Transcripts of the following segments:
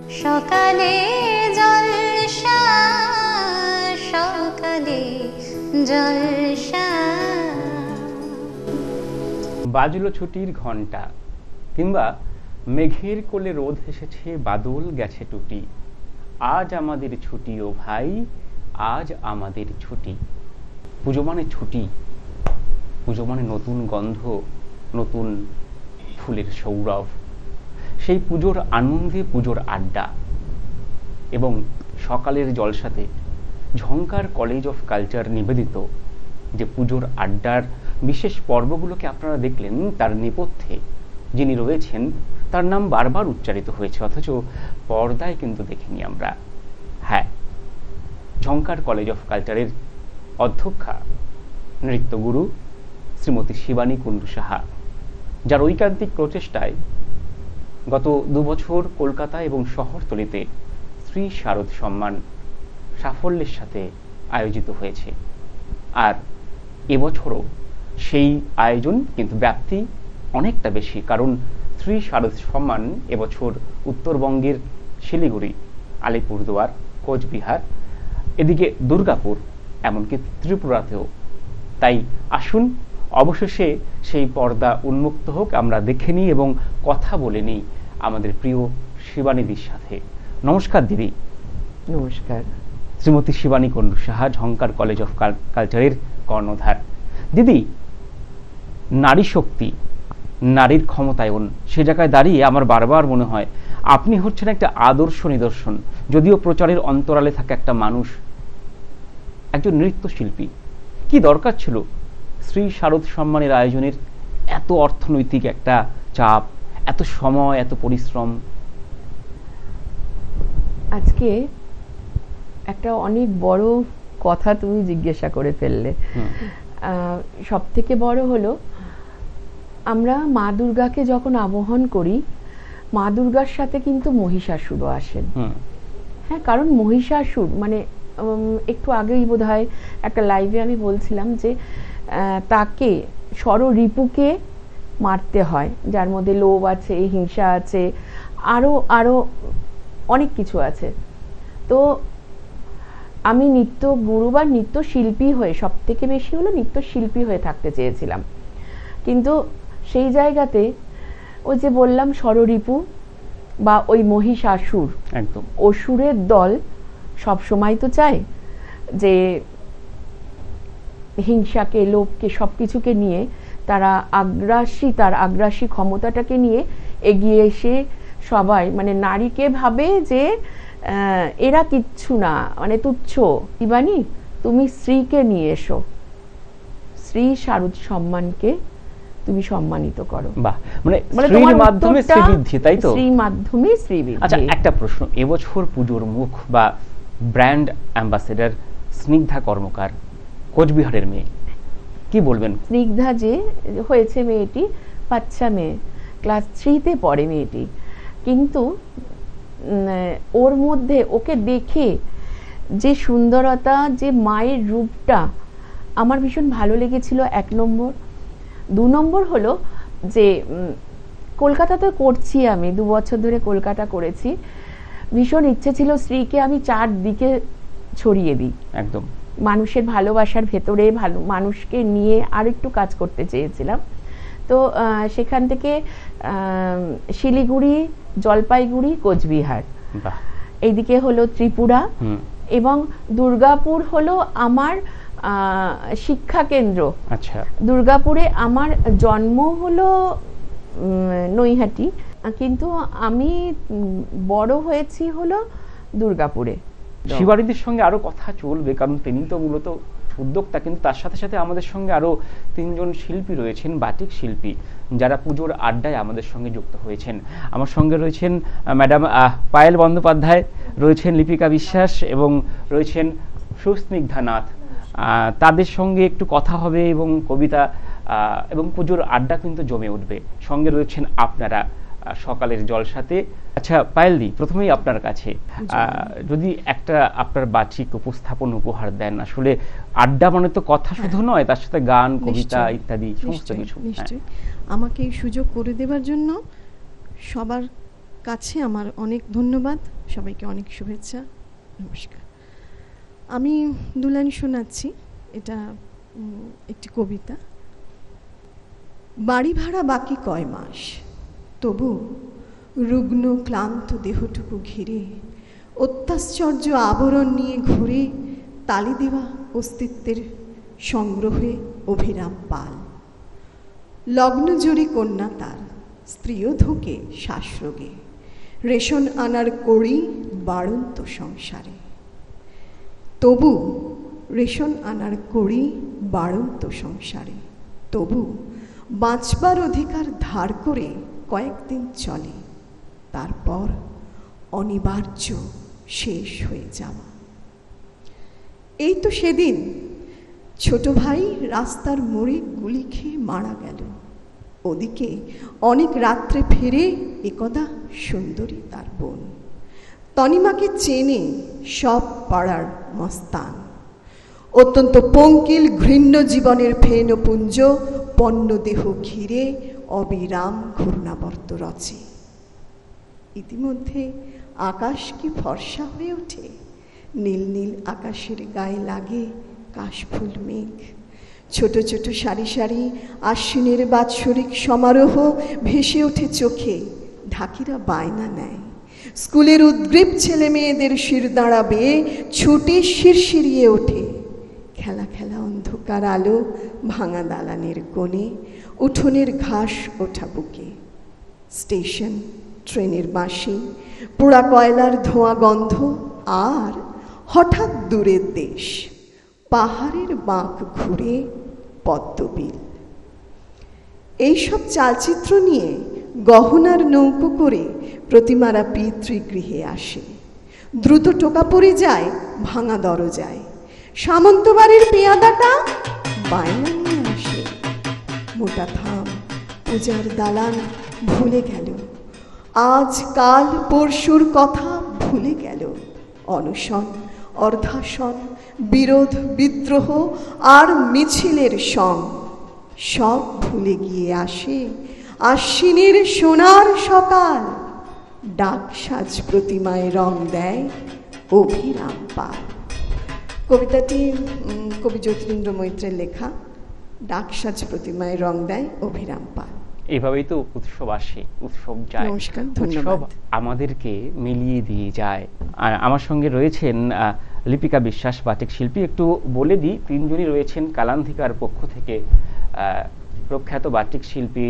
সকালে জলসা, সকালে জলসা। বাজলো ছুটির ঘণ্টা, কিংবা মেঘের কোলে রোদ এসেছে, বাদল গেছে টুটি। আজ আমাদের ছুটি ও ভাই, আজ আমাদের ছুটি। পুজো মানে ছুটি, পুজো মানে নতুন গন্ধ, নতুন ফুলের সৌরভ। সেই পুজোর আনন্দে পুজোর আড্ডা, এবং সকালের জলসাতে ঝংকার কলেজ অফ কালচার নিবেদিত যে পুজোর আড্ডার বিশেষ পর্বগুলোকে আপনারা দেখলেন, তার নেপথ্যে যিনি রয়েছেন তার নাম বারবার উচ্চারিত হয়েছে, অথচ পর্দায় কিন্তু দেখিনি আমরা। হ্যাঁ, ঝংকার কলেজ অফ কালচারের অধ্যক্ষা, নৃত্যগুরু শ্রীমতী শিবানী কুণ্ডু সাহা, যার ঐকান্তিক প্রচেষ্টায় গত 2 বছর কলকাতা এবং শহরতলিতে শ্রী শারদ সম্মান সাফল্যের সাথে আয়োজিত হয়েছে। আর এবছরও সেই আয়োজন কিন্তু ব্যাপ্তি অনেকটা বেশি, কারণ শ্রী শারদ সম্মান এবছর উত্তরবঙ্গের শিলিগুড়ি, আলিপুরদুয়ার, কোচবিহার, এদিকে দুর্গাপুর, এমনকি ত্রিপুরাতেও। তাই আসুন অবশেষে সেই পর্দা উন্মুক্ত হোক, আমরা দেখে নিই এবং কথা বলে নিই আমাদের প্রিয় শিবানীদির সাথে। নমস্কার দিদি। নমস্কার। শ্রীমতী শিবানী কুণ্ডু সাহা, ঝংকার কলেজ অফ কালচারের কর্ণধার। দিদি, নারী শক্তি, নারীর ক্ষমতায়ন, সে জায়গায় দাঁড়িয়ে আমার বারবার মনে হয় আপনি হচ্ছেন একটা আদর্শ নিদর্শন। যদিও প্রচারের অন্তরালে থাকা একটা মানুষ, একজন নৃত্যশিল্পী, কি দরকার ছিল শ্রী শারদ সম্মানের আয়োজনের? এত অর্থনৈতিক একটা চাপ, এত সময়, এত পরিশ্রম। আজকে একটা অনেক বড় কথা তুমি জিজ্ঞাসা করে ফেললে। সব থেকে বড় হলো, আমরা মা দুর্গাকে যখন আবাহন করি, মা দুর্গার সাথে কিন্তু মহিষাসুরও আসেন। হ্যাঁ, কারণ মহিষাসুর মানে একটু আগেই বোধহয় একটা লাইভে আমি বলছিলাম যে তাকে ষড়রিপুকে মারতে হয়, যার মধ্যে লোভ আছে, হিংসা আছে, আরো আরো অনেক কিছু আছে। তো আমি নৃত্যগুরু বা নৃত্যশিল্পী হয়ে, সব থেকে বেশি হলো নৃত্যশিল্পী হয়ে থাকতে চেয়েছিলাম, কিন্তু সেই জায়গাতে ওই যে বললাম ষড়রিপু বা ওই মহিষাসুর, একদম অসুরের দল সব সময় তো চায় যে হিংসাকে, লোভকে, সবকিছুকে নিয়ে তারা তার আগ্রাসী ক্ষমতাটাকে নিয়ে এগিয়ে এসে সবাই মানে নারীকে ভাবে যে এরা কিচ্ছু না, মানে তুচ্ছ। শিবানী, তুমি স্ত্রীকে নিয়ে এসো, শ্রী শারদ সম্মানকে তুমি সম্মানিত করো। বাহ, মানে স্ত্রীর মাধ্যমে শ্রীবৃদ্ধি, তাই তো? স্ত্রীর মাধ্যমে শ্রীবৃদ্ধি। আচ্ছা, একটা প্রশ্ন, এবছর পুজোর মুখ বা ব্র্যান্ড অ্যাম্বাসেডর স্নিগ্ধা কর্মকার, কোচবিহারের মেয়ে, কি বলবেন? স্নিগ্ধা যে হয়েছে, মেয়েটি বাচ্চা মেয়ে, ক্লাস 3-তে পড়ে মেয়েটি, কিন্তু ওর মধ্যে ওকে দেখে যে সুন্দরতা, যে মায়ের রূপটা আমার ভীষণ ভালো লেগেছিল, 1 নম্বর। 2 নম্বর হলো যে কলকাতাতে করছি আমি, 2 বছর ধরে কলকাতা করেছি, ভীষণ ইচ্ছে ছিল স্ত্রীকে আমি 4 দিকে ছড়িয়ে দিই, একদম মানুষের ভালোবাসার ভেতরে মানুষকে নিয়ে আর একটু কাজ করতে চেয়েছিলাম। তো সেখান থেকে শিলিগুড়ি, জলপাইগুড়ি, কোচবিহার, এইদিকে হলো ত্রিপুরা, এবং দুর্গাপুর হলো আমার শিক্ষা কেন্দ্র। আচ্ছা, দুর্গাপুরে আমার জন্ম হলো নৈহাটি, কিন্তু আমি বড় হয়েছি হলো দুর্গাপুরে। শিবানীদির সঙ্গে আরো কথা চলবে, কারণ তিনি তো মূলত উদ্যোক্তা, কিন্তু তার সাথে সাথে আমাদের সঙ্গে আরো 3 জন শিল্পী রয়েছেন, বাটিক শিল্পী, যারা পুজোর আড্ডায় আমাদের সঙ্গে যুক্ত হয়েছেন। আমার সঙ্গে রয়েছেন ম্যাডাম পায়েল বন্দ্যোপাধ্যায়, রয়েছেন লিপিকা বিশ্বাস, এবং রয়েছেন সুস্নিগ্ধা নাথ। তাদের সঙ্গে একটু কথা হবে এবং কবিতা, এবং পুজোর আড্ডা কিন্তু জমে উঠবে। সঙ্গে রয়েছেন আপনারা সকালের জলসাতে। আচ্ছা পায়েলদি, প্রথমেই আপনার কাছে যদি একটা আপনার বাচিক উপস্থাপন উপহার দেন। আসলে আড্ডা মানে তো কথা শুধু নয়, তার সাথে গান, কবিতা ইত্যাদি সমস্ত কিছু। নিশ্চয়ই। আমাকে এই সুযোগ করে দেওয়ার জন্য সবার কাছে আমার অনেক ধন্যবাদ, সবাইকে অনেক শুভেচ্ছা, নমস্কার। আমি দু লাইন শোনাচ্ছি, এটা একটি কবিতা। বাড়ি ভাড়া বাকি কয় মাস, তবু রুগ্ন ক্লান্ত দেহটুকু ঘিরে অত্যাশ্চর্য আবরণ নিয়ে ঘুরে তালি দেওয়া অস্তিত্বের সংগ্রহে অভিরাম পাল। লগ্নজুরি কন্যা তার, স্ত্রীও ধোকে শ্বাসরোগে, রেশন আনার কড়ি বাড়ন্ত সংসারে। তবু রেশন আনার কড়ি বাড়ন্ত সংসারে, তবু বাঁচবার অধিকার ধার করে কয়েকদিন চলে, তারপর অনিবার্য শেষ হয়ে যাওয়া। এই তো সেদিন ছোট ভাই রাস্তার মোড়ে গুলি খেয়ে মারা গেল। ওদিকে অনেক রাত্রে ফিরে একদা সুন্দরী তার বোন। তনিমাকে চেনে সব পাড়ার মস্তান। অত্যন্ত পঙ্কিল ঘৃণ্য জীবনের ফেনপুঞ্জ পণ্য দেহ ঘিরে অবিরাম ঘূর্ণাবর্ত রচে। ইতিমধ্যে আকাশ কি ফর্সা হয়ে ওঠে, নীল নীল আকাশের গায়ে লাগে কাশফুল মেঘ। ছোট ছোট সারি সারি আশ্বিনের বাৎসরিক সমারোহ ভেসে ওঠে চোখে, ঢাকিরা বায়না নেয়। স্কুলের উদ্গ্রীব ছেলে মেয়েদের শিরদাঁড়া বেয়ে ছুটে শিরশিরিয়ে ওঠে। খেলা খেলা অন্ধকার আলো ভাঙা দালানের কোণে, উঠোনের ঘাস ওঠা বুকে। স্টেশন, ট্রেনের বাঁশি, পোড়া কয়লার ধোঁয়া গন্ধ, আর হঠাৎ দূরের দেশ, পাহাড়ের বাঁক ঘুরে পদ্মবিল। এইসব চালচিত্র নিয়ে গহনার নৌকো করে প্রতিমারা পিতৃগৃহে আসে। দ্রুত টোকা পড়ে যায় ভাঙা দরজায়। সামন্তবাড়ির পেয়াদাটা বায়না নিয়ে আসে। মোটা থাম, পূজার দালান ভুলে গেল, আজ কাল পরশুর কথা ভুলে গেল। অনশন, অর্ধাসন, বিরোধ, বিদ্রোহ আর মিছিলের সং সব ভুলে গিয়ে আসে আশ্বিনের সোনার সকাল। ডাক সাজ প্রতিমায় রং দেয় অভিরাম পাল। কবিতাটি কবি জ্যোতিরিন্দ্র মৈত্রের লেখা। ডাক সাজ প্রতিমায় রং দেয় অভিরাম পাল। এভাবেই তো উৎসব আসে, উৎসব যায়। নমস্কার, উৎসব ধন্যবাদ। আমাদেরকে মিলিয়ে দিয়ে যায়। আর আমার সঙ্গে রয়েছেন লিপিকা বিশ্বাস, বাটিক শিল্পী। একটু বলে দিই, তিনজনই রয়েছেন কালান্ধিকার পক্ষ থেকে। প্রখ্যাত বাটিক শিল্পী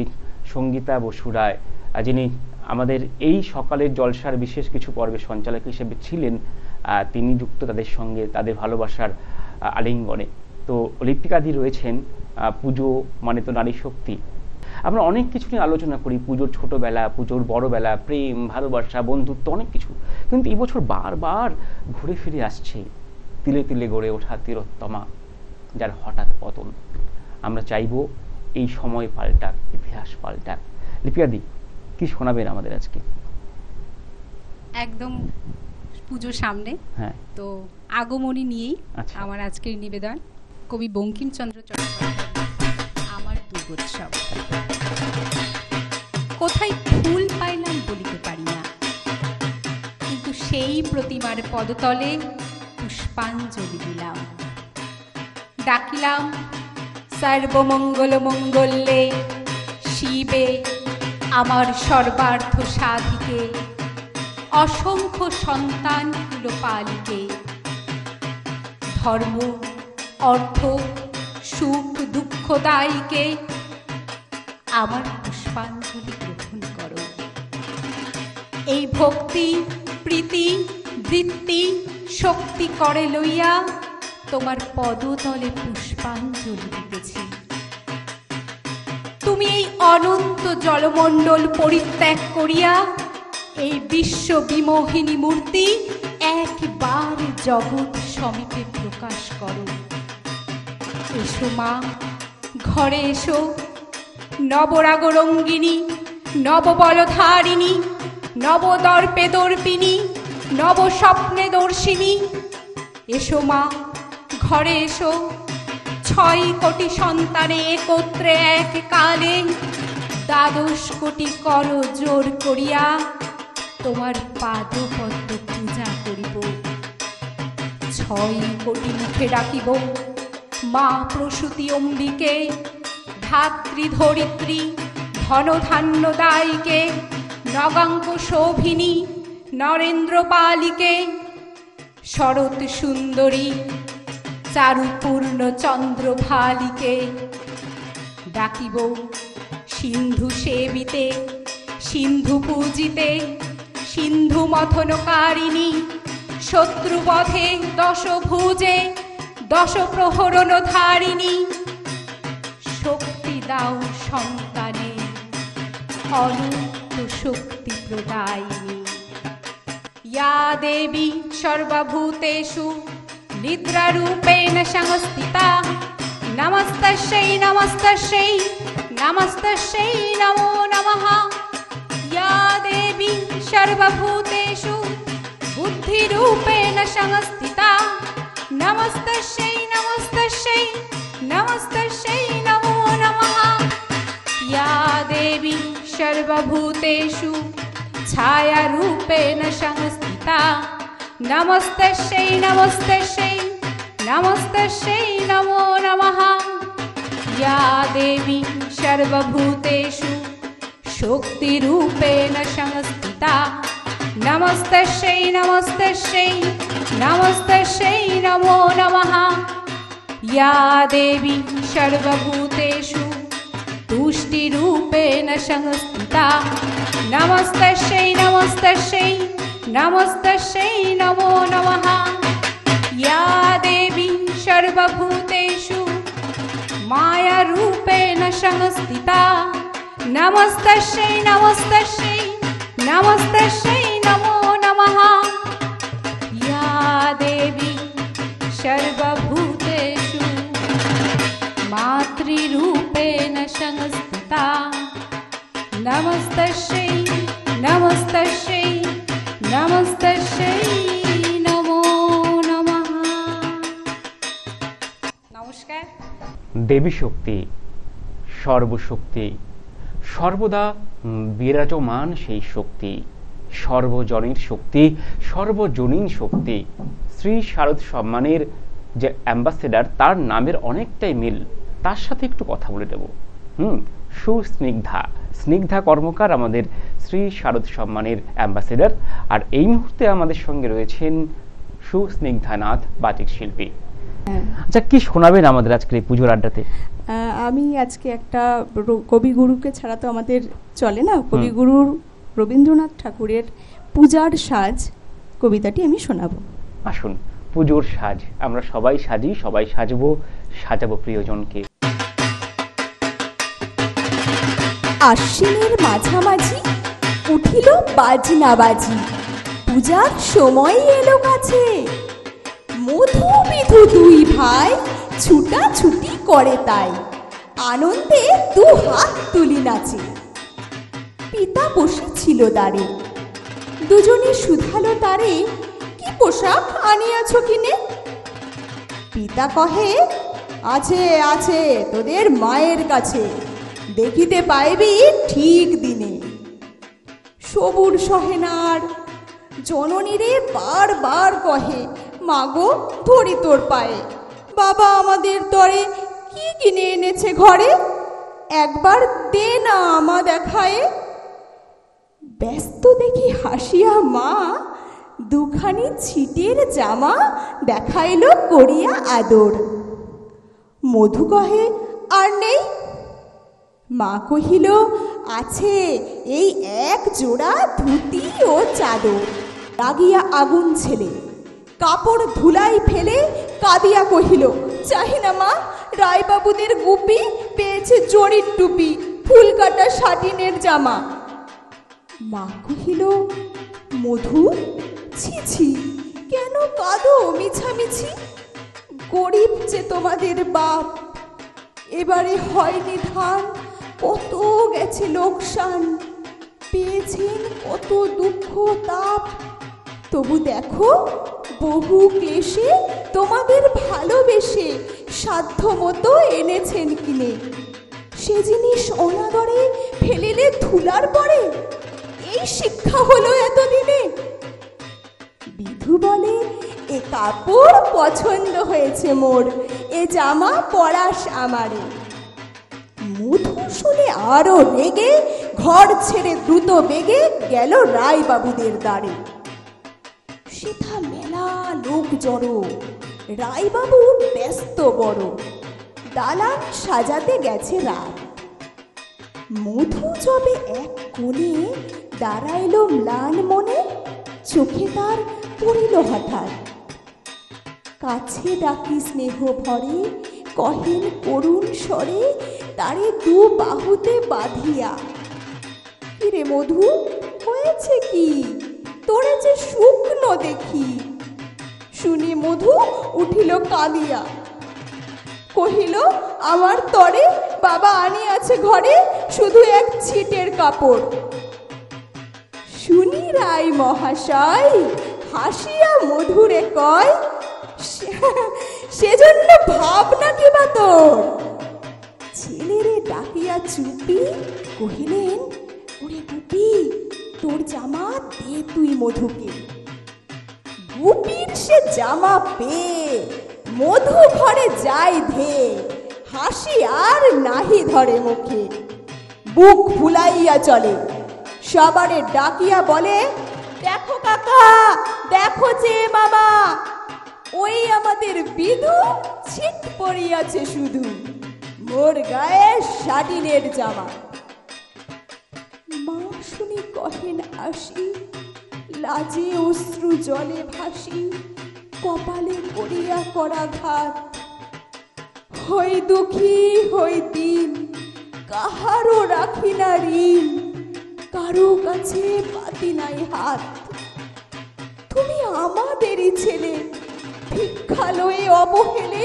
সঙ্গীতা বসু রায়, যিনি আমাদের এই সকালের জলসার বিশেষ কিছু পর্বে সঞ্চালক হিসেবে ছিলেন, তিনি যুক্ত তাদের সঙ্গে তাদের ভালোবাসার আলিঙ্গনে। তো লিপিকাদি রয়েছেন। পুজো মানে তো নারী শক্তি। আমরা অনেক কিছু নিয়ে আলোচনা করি, পুজোর ছোটবেলা, পুজোর বড়বেলা, প্রেম, ভালোবাসা, বন্ধুত্ব, অনেক কিছু। কিন্তু এই বছর বারবার ঘুরে ফিরে আসছে তিলে তিলে গড়ে ওঠা তিলোত্তমা, যার হঠাৎ পতন। আমরা চাইবো এই সময় পাল্টাক, ইতিহাস পাল্টাক। লিপিকাদি, কি শোনাবেন আমাদের আজকে? একদম পুজোর সামনে, হ্যাঁ, তো আগমনী নিয়েই আচ্ছা। আমার আজকের নিবেদন। কবি বঙ্কিমচন্দ্র চট্টোপাধ্যায়, আমার দুর্গোৎসব। কোথায় ফুল পাইলাম বলিতে পারি না, কিন্তু সেই প্রতিমার পদতলে পুষ্পাঞ্জলি দিলাম। ডাকিলাম সর্বমঙ্গল মঙ্গলে শিবে, আমার সর্বার্থ সাধিকে, অসংখ্য সন্তান কুলপালিকে। ধর্ম, অর্থ, সুখ, দুঃখদায়ীকে আমার পুষ্পাঞ্জলি গ্রহণ করো। এই ভক্তি, প্রীতি, বৃত্তি, শক্তি করে লইয়া তোমার পদতলে পুষ্পাঞ্জলি দিতেছি। তুমি এই অনন্ত জলমণ্ডল পরিত্যাগ করিয়া এই বিশ্ব বিমোহিনী মূর্তি একবার জগৎ সমীপে প্রকাশ করো। এসো মা, ঘরে এসো, নবরাগ রঙ্গিনী, নববলধারিণী, নবদর্পে দর্পিনী, নবস্বপ্নে দর্শিনী। এসো মা, ঘরে এসো, 6 কোটি সন্তানে একত্রে এক কালে 12 কোটি কর জোর করিয়া তোমার পাদপদ্ম পূজা করিব। 6 কোটি মুখে ডাকিব মা প্রসূতি অম্বিকে, ধাত্রী ধরিত্রী ধনধান্য দায়িকে, নগাঙ্ক শোভিনী নরেন্দ্র পালিকে, শরৎ সুন্দরী চারুপূর্ণ চন্দ্রভালিকে। ডাকিব সিন্ধু সেবিতে সিন্ধু পূজিতে, সিন্ধু মথনকারিণী শত্রুবধে দশভুজে, দশ প্রহরণ ধারিণী। শক্তি দাও সন্তানে অনন্ত শক্তি প্রদায়িনী। या देवी सर्वभूतेषु निद्रारूपेण संस्थिता, नमस्तस्यै नमस्तस्यै नमस्तस्यै नमो नमः। या देवी सर्वभूतेषु बुद्धिरूपेण संस्थिता, नमस्तस्यै नमस्तस्यै नमस्तस्यै नमो नमः। या देवी सर्वभूतेषु छायारूपेण संस्थिता, नमस्तस्यै नमस्तस्यै नमस्तस्यै नमो नमः। या देवी सर्वभूतेषु शक्तिरूपेण संस्थिता, नमस्तस्यै नमस्तस्यै नमस्तस्यै नमो नमः। या देवी सर्वभूतेषु तुष्टिरूपेण संस्थिता, नमस्तस्यै नमस्तस्यै नमस्तस्यै नमो नमः। या देवी सर्वभूतेषु मायारूपेण संस्थिता, नमस्तस्यै नमस्तस्यै नमस्तस्यै नमो नमः। या देवी सर्वभूतेषु मातृरूपेण संस्थिता, नमस्तस्यै नमस्तस्यै नमस्तस्यै नमो नमः। নমস্কার। দেবী শক্তি, সর্বশক্তি, সর্বদা বিরাজমান সেই শক্তি, সর্বজনীন শক্তি, সর্বজনীন শক্তি। শ্রী শারদ সম্মানের যে অ্যাম্বাসেডার, তার নামের অনেকটাই মিল, তার সাথে একটু কথা বলে দেব। সুস্নিগ্ধা, স্নিগ্ধা কর্মকার আমাদের শ্রী শারদ সম্মানের অ্যাম্বাসেডার। আর এই মুহূর্তে আমাদের সঙ্গে রয়েছেন সুস্নিগ্ধানাথ বাটিক শিল্পী। আচ্ছা, কি শোনাবেন আমাদের আজকের এই পুজোর আড্ডাতে? আমি আজকে একটা কবিগুরুকে ছাড়া তো আমাদের চলে না, কবিগুরুর রবীন্দ্রনাথ ঠাকুরের পূজার সাজ কবিতাটি আমি শোনাবো। আসুন, পুজোর সাজ আমরা সবাই সাজি, সবাই সাজবো, সাজাবো প্রিয়জনকে। আশ্বিনের মাঝামাঝি উঠিল বাজনা বাজি, পূজার সময় এলো কাছে। মধু বিধু দুই ভাই ছুটাছুটি করে তাই, আনন্দে দু হাত তুলি নাচে। পিতা বসেছিল দ্বারে, দুজনে শুধালো তারে, কি পোশাক আনিয়াছ কিনে? পিতা কহে, আছে আছে তোদের মায়ের কাছে, দেখিতে পাইবি ঠিক দিনে। সবুর সহেনার জননীরে বারবার কহে, মাগো ধরি তোর পায়ে, বাবা আমাদের তরে কি কিনে এনেছে ঘরে, একবার দে না আমা দেখায়ে। ব্যস্ত দেখি হাসিয়া মা দুখানি ছিটের জামা দেখাইল করিয়া আদর। মধু কহে, আর নেই? মা কহিল, আছে এই এক জোড়া ধুতি ও চাদর। রাগিয়া আগুন ছেলে কাপড় ধুলাই ফেলে কাঁদিয়া কহিল, চাহি না মা, রায়বাবুদের গুপি পেয়েছে জরির টুপি, ফুল কাটা সাটিনের জামা। মা কহিল, মধু ছি ছি, কেন কাঁদো মিছামিছি? গরিব যে তোমাদের বাপ, এবারে হয়নি ধান, কত গেছে লোকসান, পেয়েছেন কত দুঃখ তাপ। তবু দেখো বহু ক্লেশে তোমাদের ভালোবেসে সাধ্য মতো এনেছেন কিনে। সে জিনিস অনাদরে ফেলিলে ধুলার পরে, এই শিক্ষা হলো এতদিনে? বিধু বলে, এ কাপড় পছন্দ হয়েছে মোর, এ জামা পরাস আমারে। মধু শুনে আরো রেগে ঘর ছেড়ে দ্রুত বেগে গেল রায়বাবুদের দ্বারে। সেথা মেলা লোক জড়ো, রায়বাবু ব্যস্ত বড়, দালান সাজাতে গেছে রাত। মধু যবে এক কোণে দাঁড়াইল ম্লান মনে, চোখে তার পড়িল হঠাৎ। কাছে ডাকি স্নেহ ভরে, কহেন করুণ স্বরে, তারে দু বাহুতে বাঁধিয়া। কিরে মধু, হয়েছে কি? তোরে যে শুকনো দেখি। শুনি মধু উঠিল কাঁদিয়া, কহিল, আমার তরে বাবা আনিয়াছে ঘরে শুধু এক ছিটের কাপড়। শুনি রায় মহাশয় হাসিয়া মধুরে কয়, সেজন্য ভাবনা কি বা তোর? ছেলেরে ডাকিয়া চুপি কহিলেন, ওরে গুপি, তোর জামা দে তুই মধুকে। গুপির সে জামা পেয়ে মধু ঘরে যাই ধে, হাসি আর নাহি ধরে মুখে। বুক ফুলাইয়া চলে, সবারে ডাকিয়া বলে, দেখো কাকা, দেখো যে মামা, ওই আমাদের বিধু ছিট পড়িয়াছে শুধু, মোর গায়ে শাটিনের জামা। মা শুনি কহেন আসি, লাজে অশ্রু জলে ভাসি, কপালে করিয়া করা ঘাত। হই দুঃখী হই দিন, কাহারও রাখি না ঋণ, কারো কাছে পাতি নাই হাত। তুমি আমাদেরই ছেলে, ভিক্ষা লয়ে অবহেলে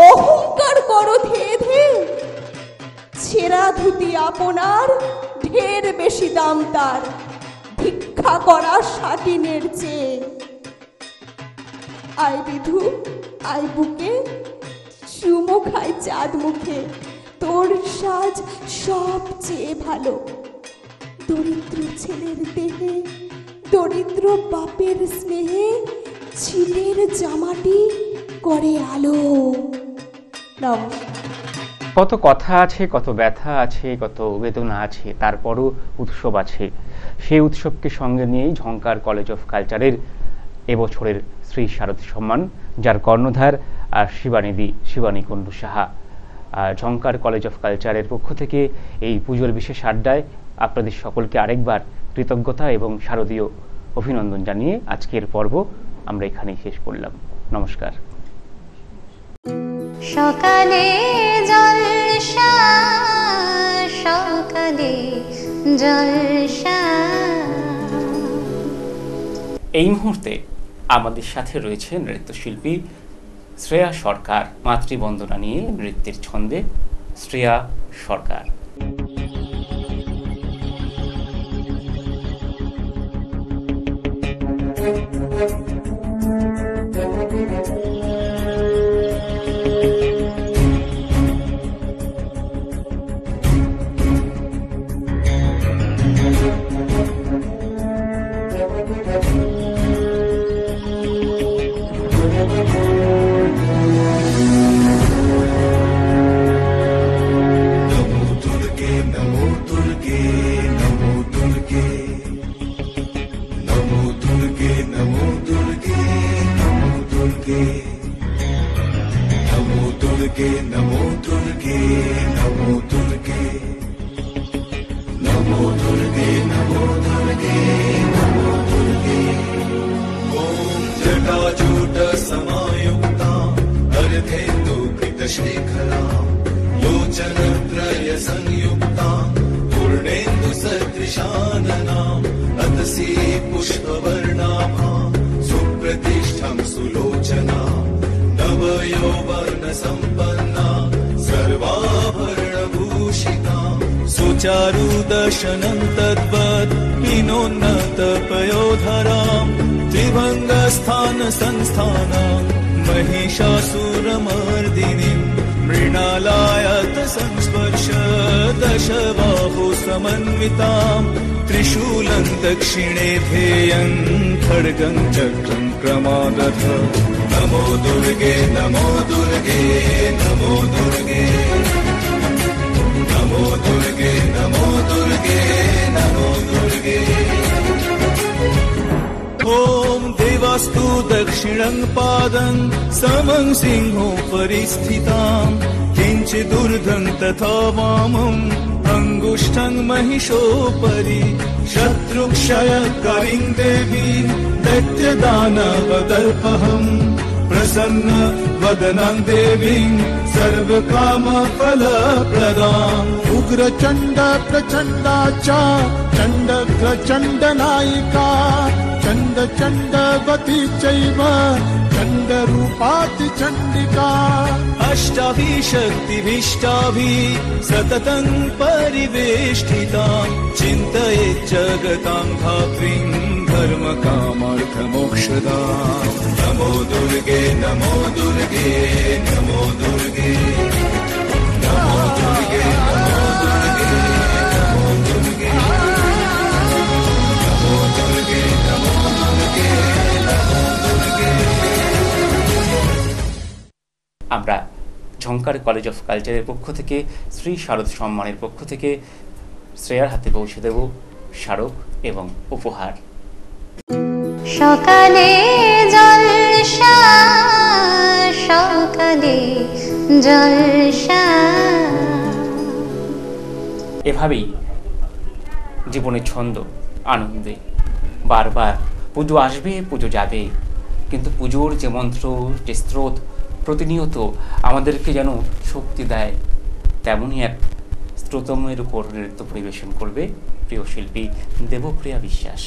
অহংকার করো ধেয়ে ধেয়ে। ছেঁড়া ধুতি আপনার, ঢের বেশি দাম তার, ভিক্ষা করা শাটিনের চেয়ে। আয় বিধু, আয় বুকে, চুমো খাই চাঁদ মুখে, তোর সাজ সবচেয়ে ভালো। দরিদ্র ছেলের দেহে, দরিদ্র বাপের স্নেহে, ছিটের জামাটি করে আলো। নমস্কার। কত কথা আছে, কত ব্যথা আছে, কত বেদনা আছে, তারপরও উৎসব আছে। সেই উৎসবকে সঙ্গে নিয়েই ঝংকার কলেজ অফ কালচারের এবছরের শ্রী শারদ সম্মান, যার কর্ণধার শিবানী কুণ্ডু সাহা। ঝংকার কলেজ অফ কালচারের পক্ষ থেকে এই পুজোর বিশেষ আড্ডায় আপনাদের সকলকে আরেকবার কৃতজ্ঞতা এবং শারদীয় অভিনন্দন জানিয়ে আজকের পর্ব আমরা এখানেই শেষ করলাম। নমস্কার। সকালে জলসা, সকালে জলসা। এই মুহূর্তে আমাদের সাথে রয়েছে নৃত্যশিল্পী শ্রেয়া সরকার। মাতৃবন্দনা নিয়ে নৃত্যের ছন্দে শ্রেয়া সরকার। चारुदर्शनं तद्वत् विनोन्नतपयोधरां त्रिभङ्गस्थानसंस्थानां महिषासुरमर्दिनीं मृणालायत संस्पर्श दशबाहो समन्वितां त्रिशूलं दक्षिणे ध्येयं खड्गं चक्रं क्रमागत नमो दुर्गे नमो दुर्गे नमो दुर्गे नमो दुर्गे नमो दुर्गे नमो दुर्गे ॐ देवास्तु दक्षिणं पादं समं सिंहोपरि स्थितां किञ्चिदूर्ध्वं तथा वामम् अङ्गुष्ठं महिषोपरि शत्रुक्षयकरीं देवीं दैत्यदानवदर्पहम् प्रसन्न वदनं देवीं सर्वकामफलप्रदाम् उग्रचण्ड प्रचण्डा च चण्ड प्रचण्डनायिका चण्ड चण्डवती चैव चण्डरूपाति चण्डिका अष्टाभिः शक्तिभीष्टाभिः सततं परिवेष्टितां चिन्तयेत् जगतां धात्रीं धर्मकामार्थमोक्षदां नमो दुर्गे नमो दुर्गे नमो दुर्गे नमो दुर्गे नमो दुर्गे नमो दुर्गे नमो दुर्गे नमो दुर्गे नमो दुर्गे। আমরা ঝংকার কলেজ অফ কালচারের পক্ষ থেকে শ্রী শারদ সম্মানের পক্ষ থেকে শ্রেয়ার হাতে পৌঁছে দেব স্মারক এবং উপহার। সকালে জলসা সকালে জলসা। এভাবেই জীবনের ছন্দ আনন্দে বারবার পুজো আসবে পুজো যাবে, কিন্তু পুজোর যে মন্ত্র যে স্রোত প্রতিনিয়ত আমাদেরকে যেন শক্তি দেয়, তেমনই এক স্রোতমের উপর নৃত্য পরিবেশন করবে প্রিয় শিল্পী দেবপ্রিয়া বিশ্বাস।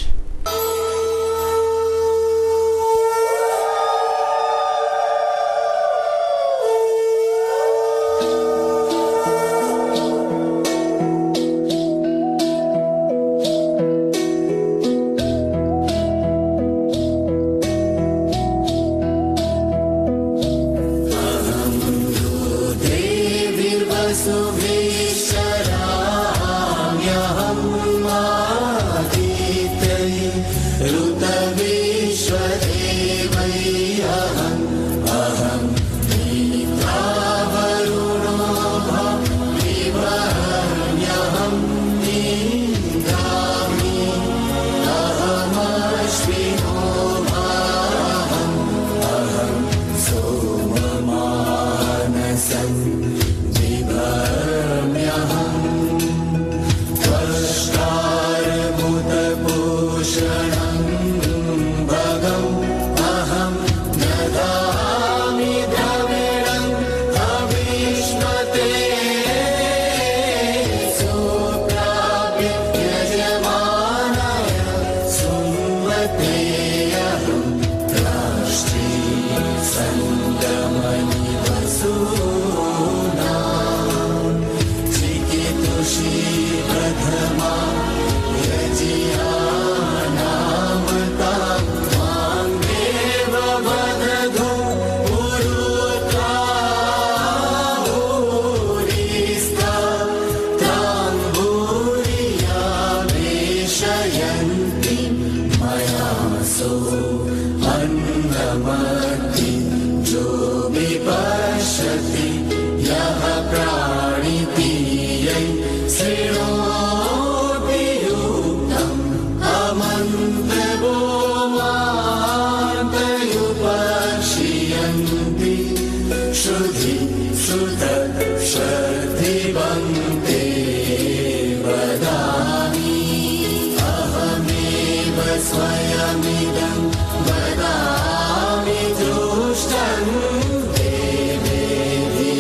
स्वयमिदं वदामि दृष्टं देवेभि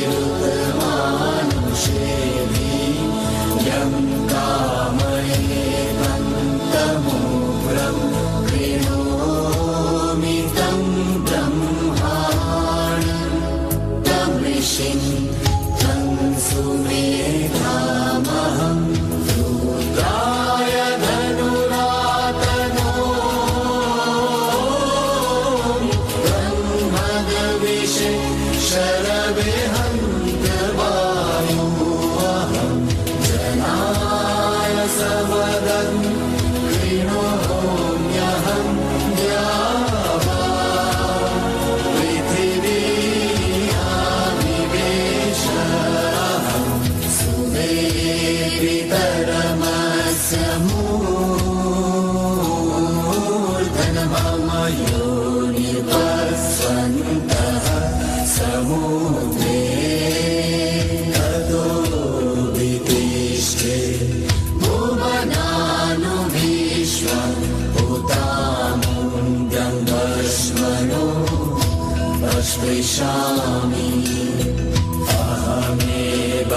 निर्वस्वन्तः समुद्रे ततो वितिष्ठे भुवनानि विश्वं भूतामुण्डं भस्मनो पश्येष्यामि अहमेव